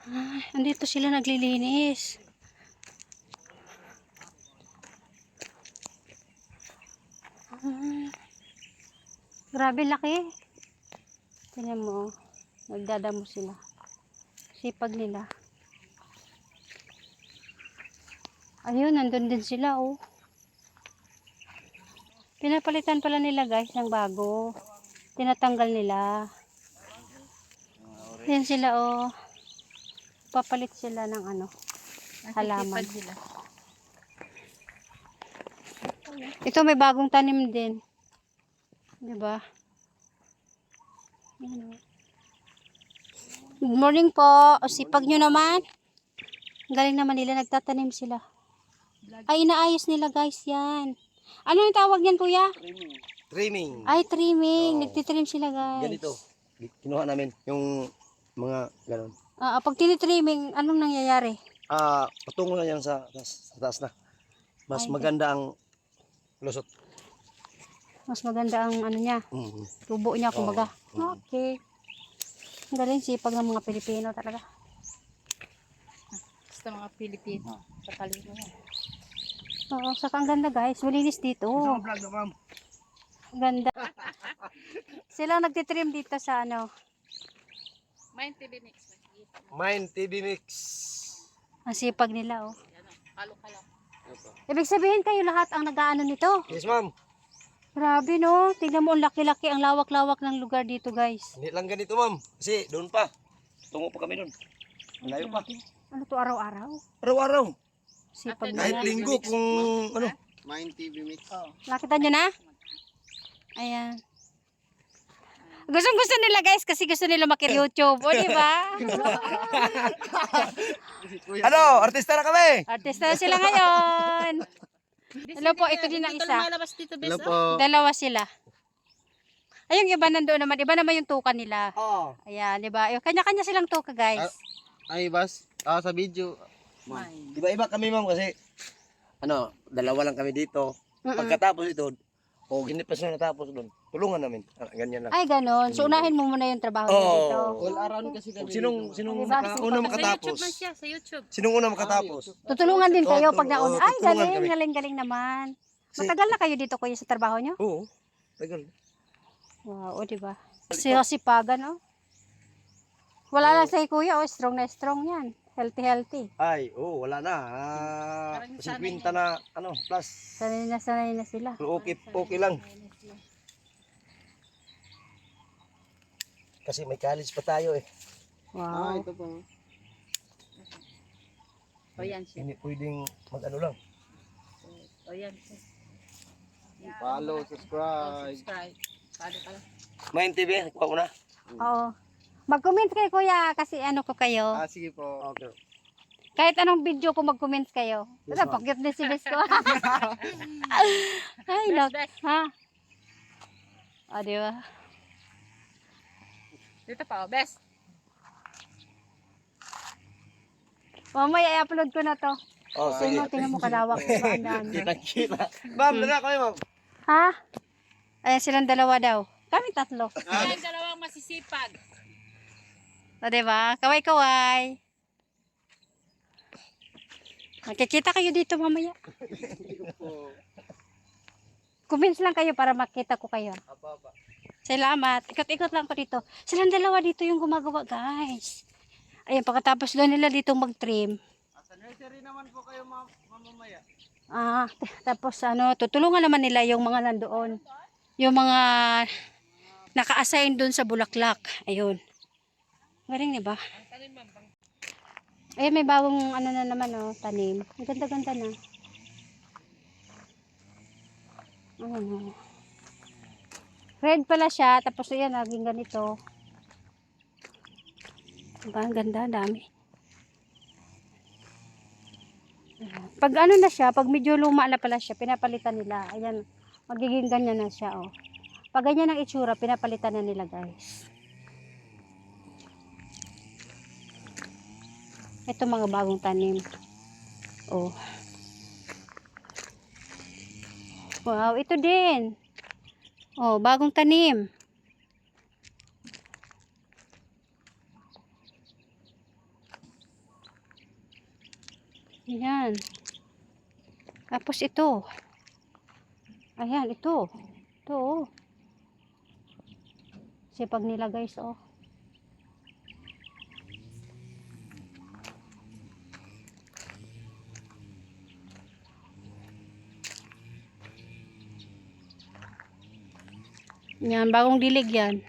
Ah, andito sila naglilinis. Ah, grabe laki. Tingnan mo, nagdadamo sila. Sipag nila. Ayun, nandun din sila, oh. Pinapalitan pala nila, guys, ng bago. Tinatanggal nila. Yan sila, oh. Papalit sila ng ano, halaman. Ito may bagong tanim din. 'Di ba? Yan, oh. Good morning po. O, sipag nyo naman. Galing naman nila, nagtatanim sila. Ay, inaayos nila, guys, yan. Ano yung tawag yan, kuya? Trimming. Ay, trimming. Oo. Nagtitrim sila, guys. Ganito. Kinuha namin yung mga ganon. Pag tinitrimming, anong nangyayari? Patungo na yan sa taas na. Mas Ay, maganda ang lusot. mas maganda ang ano niya, tubo niya, kumbaga. Okay. Ang galing, sipag ng mga Pilipino talaga. Basta mga Pilipino. Katalino yan. Oo, saka ang ganda, guys. Malinis dito. Vlog na, ma'am. Ang ganda. Sila nagtitrim dito sa ano. Main TV mix. Mind TV Mix. Ang sipag nila, oh. Halo-halo. Ibig sabihin kayo lahat ang nag-aano nito. Yes, ma'am. Grabe, no? Tingnan mo, ang laki-laki, ang lawak-lawak ng lugar dito, guys. Hindi lang ganito, ma'am. Kasi doon pa. Tungo pa kami doon. Malayo pa. Ano to, araw-araw? Araw-araw. Sipag Kahit nila. linggo kung ano. Mind TV Mix. Nakita nyo na? Ayan. Gustong-gusto nila, guys, kasi gusto nila maki-YouTube. O, di ba? Ano? Artista na kami. Artista na sila ngayon. Hello po, ito din ang Dito isa. lumalabas dito, Bes. Hello po. Dalawa sila. Ay, yung iba nandoon naman. Iba naman yung tuka nila. Oh. Ayan, di ba? Kanya-kanya silang tuka, guys. Ay, bas. Sa video. Iba-iba kami, ma'am, kasi ano, dalawa lang kami dito. Pagkatapos ito, hindi pa sila natapos doon. Tulungan namin. Ganyan lang. Ay, ganon. So, unahin mo muna yung trabaho niya dito. All around kasi kami. Sinong Diba? una Sa makatapos? YouTube man siya, sa YouTube. Sinong una makatapos? Tutulungan din kayo pag nauna. Ay, tutulungan galing, kami. galing-galing naman. Kasi- Matagal na kayo dito, kuya, sa trabaho nyo? Oo. Tagal. Wow, di ba? Sipagan, oh. Wala lang sa kuya, oh. Strong na strong yan. Healthy. Ay, wala na. Parang sanay 50 na, plus. Sanay na sila. Okay lang. Kasi may college pa tayo eh. Wow. Ito po. O yan siya. Hindi pwedeng mag-ano lang. O yan siya. Follow, subscribe. Subscribe. Paano ka lang? Main TV, kuha ko na. Oo. Mag-comment kayo, kuya, kasi ano ko kayo. Sige po. Okay. Kahit anong video ko, mag-comment kayo. Yes, Wala, ma'am. pakit na si Bes ko. Ay, nak. Bes. Ha? Di ba? Dito pa, o, Bes. Mamaya i-upload ko na to. Oh, sige. Tingnan mo kalawak. Kitang-kita. Ma'am, dala kayo, ma'am. Ha? Ayan, silang dalawa daw. Kami tatlo. Yan, dalawang masisipag. O, diba? Kaway-kaway. Makikita kayo dito mamaya. Comments lang kayo para makita ko kayo. Salamat. Ikot-ikot lang ko dito. Silang dalawa dito yung gumagawa, guys. Ayan, pagkatapos lang nila dito mag-trim. Sa nursery naman po kayo mamamaya. Tapos tutulungan naman nila yung mga nandoon. Yung mga naka-assign doon sa bulaklak. Ayun. Galing, diba? Ayun, may bagong na naman, tanim. Ang ganda-ganda na. Ano. Red pala siya, tapos ayan, naging ganito. Diba? Ang ganda, dami. Pag ano na siya, pag medyo luma na pala siya, pinapalitan nila. Ayan, magiging ganyan na siya, oh. Pag ganyan ang itsura, pinapalitan na nila, guys. Ito mga bagong tanim. Oh. Wow, ito din. Oh, bagong tanim. Ayan. Tapos ito. Ayan, ito. Ito, oh. Sipag nila guys, oh. Yan, bagong dilig yan.